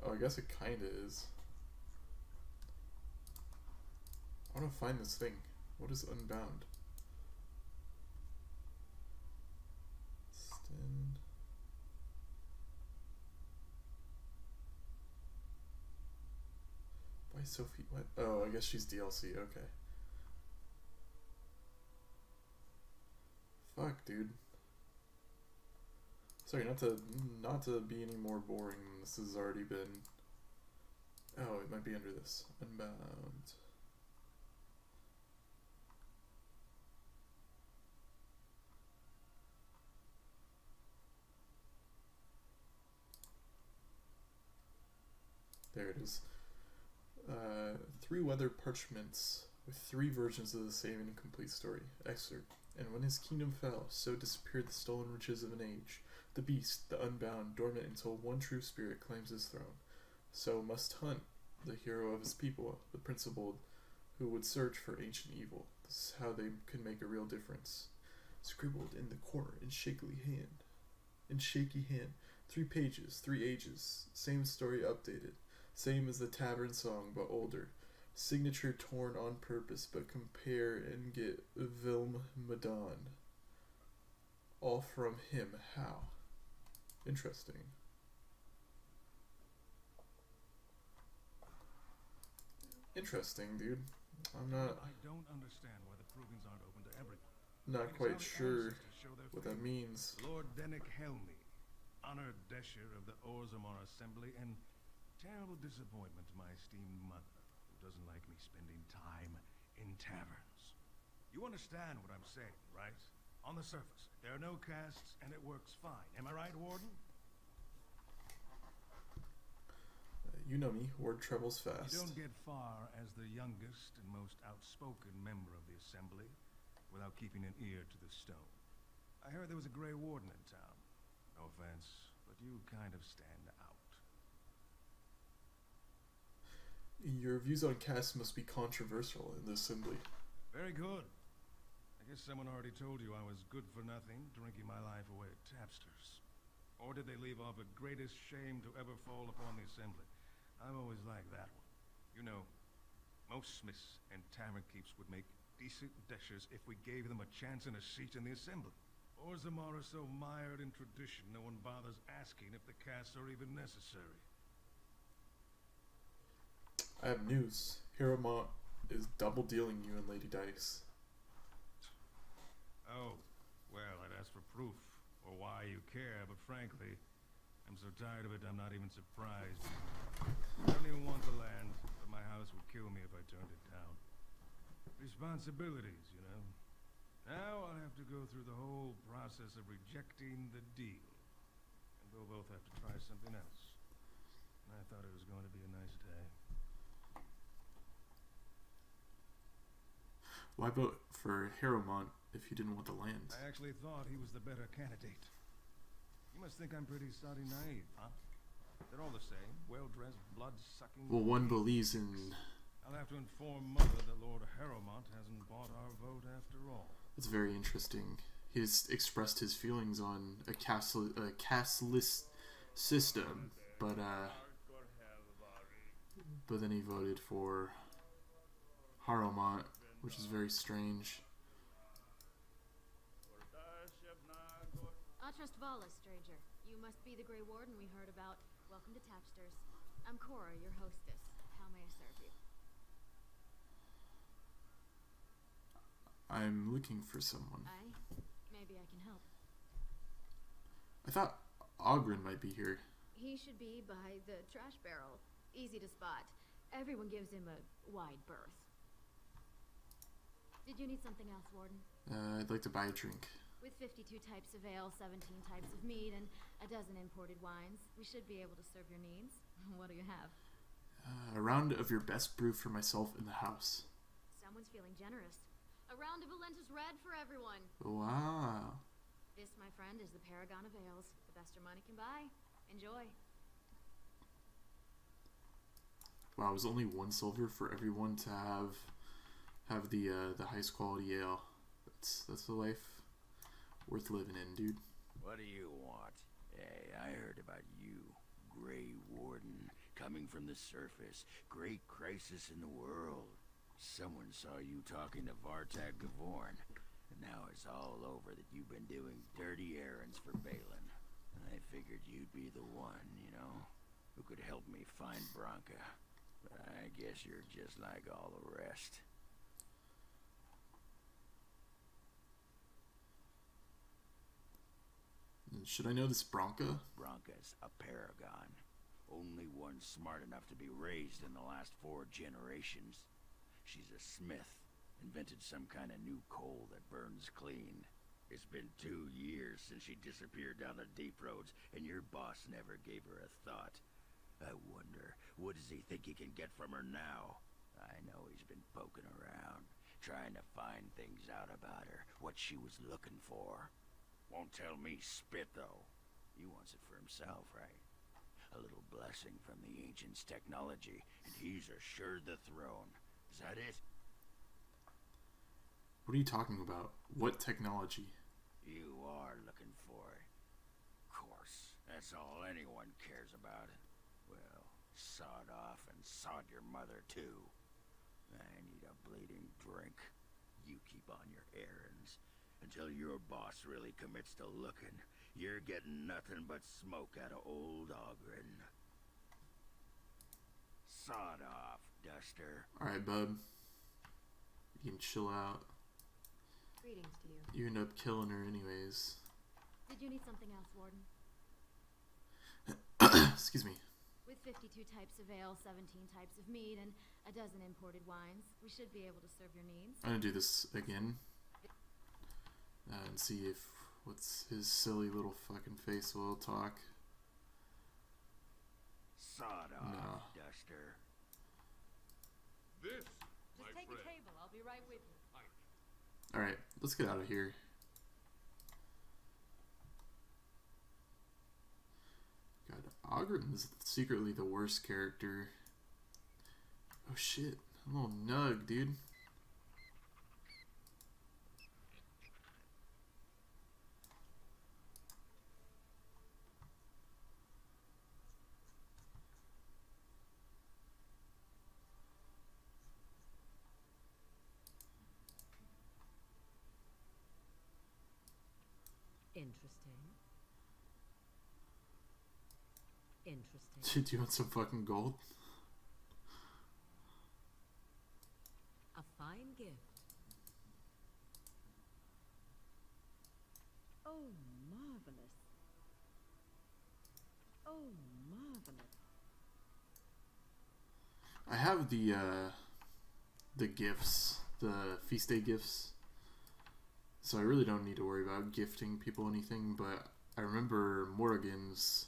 Oh, I guess it kinda is. I wanna find this thing. What is unbound? Stand. Why Sophie? What? Oh, I guess she's DLC. Okay. Fuck, dude. Sorry, not to be any more boring than this has already been. Oh, it might be under this. Unbound. There it is. 3 weather parchments with 3 versions of the same incomplete story. Excerpt. And when his kingdom fell, so disappeared the stolen riches of an age. The beast, the unbound, dormant until one true spirit claims his throne. So must hunt the hero of his people, the principled, who would search for ancient evil. This is how they could make a real difference. Scribbled in the corner in shaky hand. 3 pages, 3 ages. Same story updated. Same as the tavern song, but older. Signature torn on purpose, but compare and get Vilm Madon. All from him. How? Interesting. Interesting, dude. I'm not. I don't understand why the provings aren't open to everyone. Not quite sure what that means. Lord Dennick Helmi, honored Desher of the Orzammar Assembly, and terrible disappointment to my esteemed mother, who doesn't like me spending time in taverns. You understand what I'm saying, right? On the surface, there are no castes, and it works fine. Am I right, Warden? You know me, word travels fast. You don't get far as the youngest and most outspoken member of the Assembly without keeping an ear to the stone. I heard there was a Grey Warden in town. No offense, but you kind of stand out. Your views on castes must be controversial in the Assembly. Very good. I guess someone already told you I was good for nothing, drinking my life away at tapsters. Or did they leave off at greatest shame to ever fall upon the Assembly? I've always liked that one. You know, most smiths and tavern keeps would make decent dishers if we gave them a chance and a seat in the Assembly. Orzammar is so mired in tradition, no one bothers asking if the castes are even necessary. I have news. Hiromont is double dealing you and Lady Dice. Oh, well, I'd ask for proof, or why you care, but frankly, I'm so tired of it I'm not even surprised. I don't even want the land, but my house would kill me if I turned it down. Responsibilities, you know. Now I'll have to go through the whole process of rejecting the deal. And We'll both have to try something else. I thought it was going to be a nice day. Why vote for Harrowmont if you didn't want the land? I actually thought he was the better candidate. You must think I'm pretty soddy naive, huh? They're all the same, well-dressed, blood-sucking... Well, one believes in... I'll have to inform Mother that Lord Harrowmont hasn't bought our vote after all. It's very interesting. He's expressed his feelings on a casteless system, but then he voted for Harrowmont, which is very strange. Atrust Vala, stranger. You must be the Grey Warden we heard about. Welcome to Tapsters. I'm Cora, your hostess. How may I serve you? I'm looking for someone. Maybe I can help. I thought Ogren might be here. He should be by the trash barrel. Easy to spot. Everyone gives him a wide berth. Did you need something else, Warden? I'd like to buy a drink. With 52 types of ale, 17 types of mead, and a dozen imported wines, we should be able to serve your needs. What do you have? A round of your best brew for myself in the house. Someone's feeling generous. A round of Valentis Red for everyone. Wow. This, my friend, is the paragon of ales. The best your money can buy. Enjoy. Wow, it was only 1 silver for everyone to have the highest quality ale. That's the life worth living in, dude. What do you want? Hey, I heard about you, Grey Warden, coming from the surface. Great crisis in the world. Someone saw you talking to Vartag Gavorn, and now it's all over that you've been doing dirty errands for Behlen. I figured you'd be the one, you know, who could help me find Branka. But I guess you're just like all the rest. Should I know this Branka? Branka's a paragon. Only one smart enough to be raised in the last 4 generations. She's a smith. Invented some kind of new coal that burns clean. It's been 2 years since she disappeared down the deep roads, and your boss never gave her a thought. I wonder, what does he think he can get from her now? I know he's been poking around, trying to find things out about her, what she was looking for. Won't tell me spit, though. He wants it for himself, right? A little blessing from the ancients' technology, and he's assured the throne. Is that it? What are you talking about? What technology? You are looking for it. Of course, that's all anyone cares about. Well, sod off and sod your mother, too. I need a bleeding drink. You keep on your errands. Until your boss really commits to looking, you're getting nothing but smoke out of old Ogren. Sod off, Duster. Alright, bub. You can chill out. Greetings to you. You end up killing her anyways. Did you need something else, Warden? Excuse me. With 52 types of ale, 17 types of mead, and a dozen imported wines, we should be able to serve your needs. I'm gonna do this again. And see if what's his silly little fucking face will talk. Sod off, Duster. This, Just take a table. I'll be right with you. Alright, let's get out of here. God, Ogren's secretly the worst character. Oh shit, a little nug, dude. Interesting. Do you want some fucking gold? A fine gift. Oh, marvelous. Oh, marvelous. I have the gifts, the feast day gifts. So I really don't need to worry about gifting people anything, but I remember Morrigan's,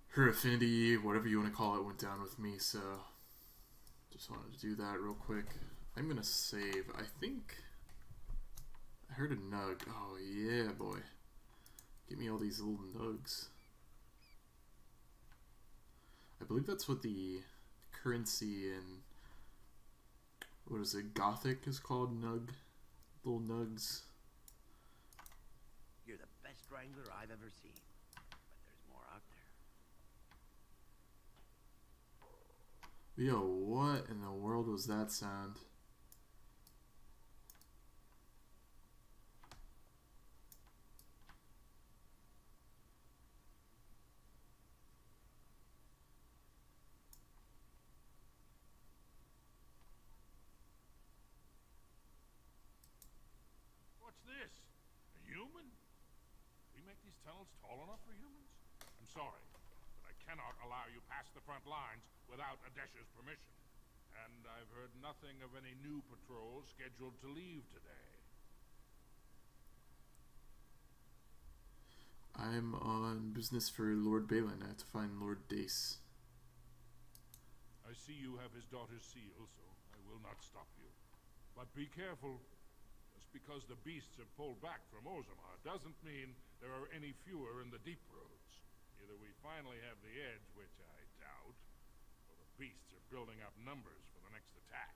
her affinity, whatever you want to call it, went down with me, so just wanted to do that real quick. I'm gonna save. I think I heard a nug. Oh yeah, boy. Give me all these little nugs. I believe that's what the currency in, what is it, Gothic is called, nug. Little nugs. You're the best wrangler I've ever seen. But there's more out there. Yo, what in the world was that sound? What's this? A human? We make these tunnels tall enough for humans? I'm sorry, but I cannot allow you past the front lines without Adesha's permission. And I've heard nothing of any new patrols scheduled to leave today. I'm on business for Lord Behlen. I have to find Lord Dace. I see you have his daughter's seal, so I will not stop you. But be careful. Just because the beasts have pulled back from Orzammar doesn't mean there are any fewer in the deep roads. Either we finally have the edge, which I doubt, or the beasts are building up numbers for the next attack.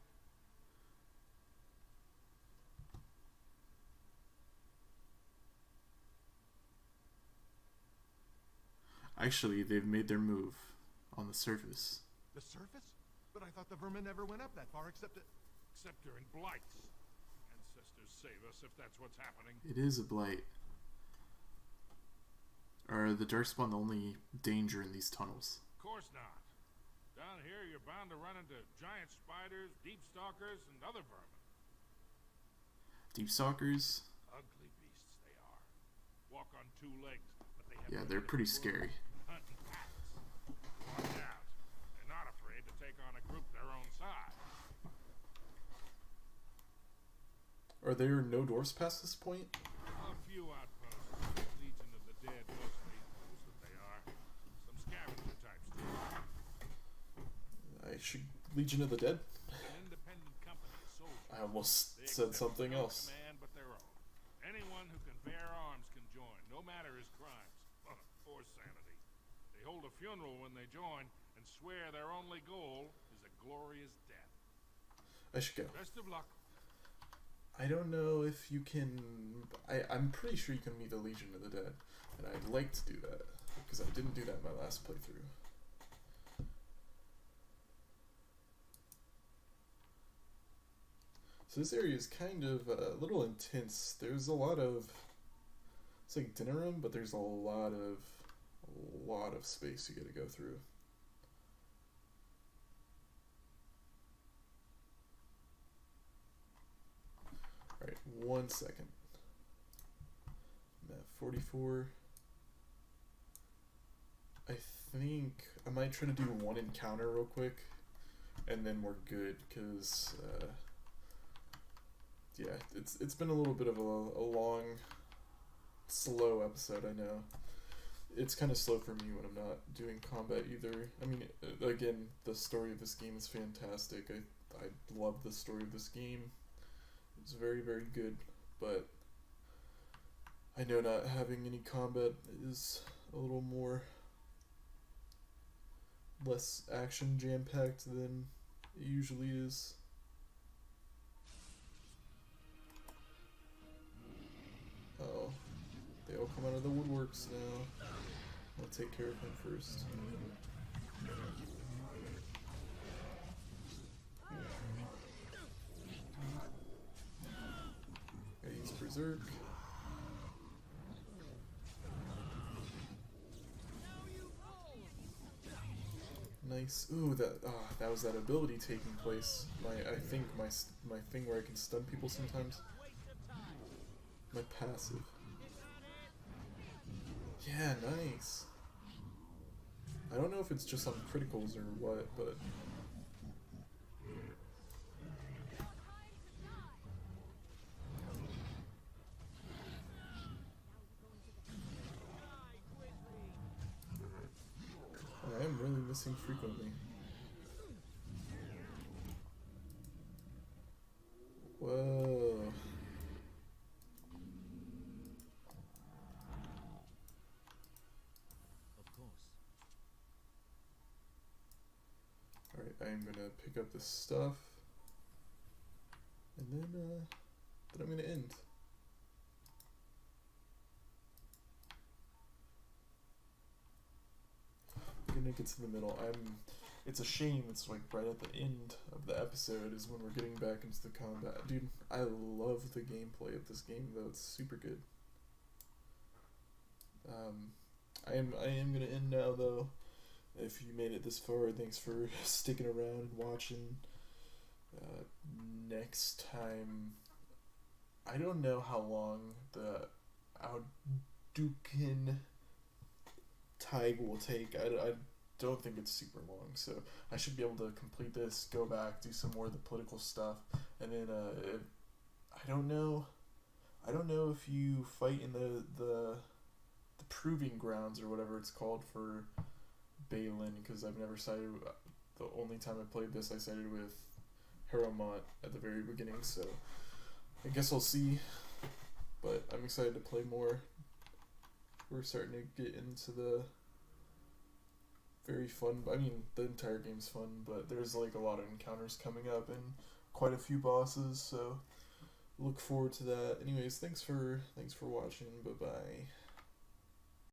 Actually, they've made their move on the surface. The surface? But I thought the vermin never went up that far except during blights. Ancestors save us if that's what's happening. It is a blight. Are the Darkspawn the only danger in these tunnels? Of course not. Down here, you're bound to run into giant spiders, deep stalkers, and other vermin. Deep stalkers? Ugly beasts they are. Walk on two legs, but they have Yeah, they're pretty scary. Hunt in packs. Watch out. They're not afraid to take on a group their own size. Are there no doors past this point? A few outposts. Legion of the Dead mostly. Those that they are. Some scavenger types too. I should Legion of the Dead? An independent company of soldiers. I almost They said accept something no else. command but their own. Anyone who can bear arms can join, no matter his crimes or sanity. They hold a funeral when they join and swear their only goal is a glorious death. I should go. Best of luck. I don't know if you can... I'm pretty sure you can meet the Legion of the Dead. And I'd like to do that. Because I didn't do that in my last playthrough. So this area is kind of a little intense. There's a lot of... It's like dinner room, but there's a lot of space you gotta go through. Alright, 1 second. I'm at 44. I think I might try to do one encounter real quick, and then we're good, because, yeah, it's been a little bit of a long, slow episode, I know. It's kind of slow for me when I'm not doing combat either. I mean, again, the story of this game is fantastic. I love the story of this game. It's very, very good, but I know not having any combat is a little more less action jam-packed than it usually is. Oh, they all come out of the woodworks now. I'll take care of him first. Gotta use Berserk. Nice. Ooh, that was that ability taking place. I think my thing where I can stun people sometimes. My passive. Yeah, nice. I don't know if it's just on criticals or what, but missing frequently. Whoa. Of course. Alright, I am gonna pick up this stuff. And then I'm gonna end. I'm gonna get to the middle. It's a shame it's like right at the end of the episode is when we're getting back into the combat. Dude, I love the gameplay of this game though, it's super good. I am gonna end now though. If you made it this far, thanks for sticking around and watching. Next time, I don't know how long the Outduken Tag will take. I don't think it's super long, so I should be able to complete this, go back, do some more of the political stuff, and then I don't know if you fight in the proving grounds or whatever it's called for Behlen, because I've never sided. The only time I played this, I sided with Harrowmont at the very beginning, so I guess I'll see. But I'm excited to play more. We're starting to get into the very fun. I mean, the entire game's fun, but there's like a lot of encounters coming up and quite a few bosses, so look forward to that. Anyways, thanks for watching. Bye bye.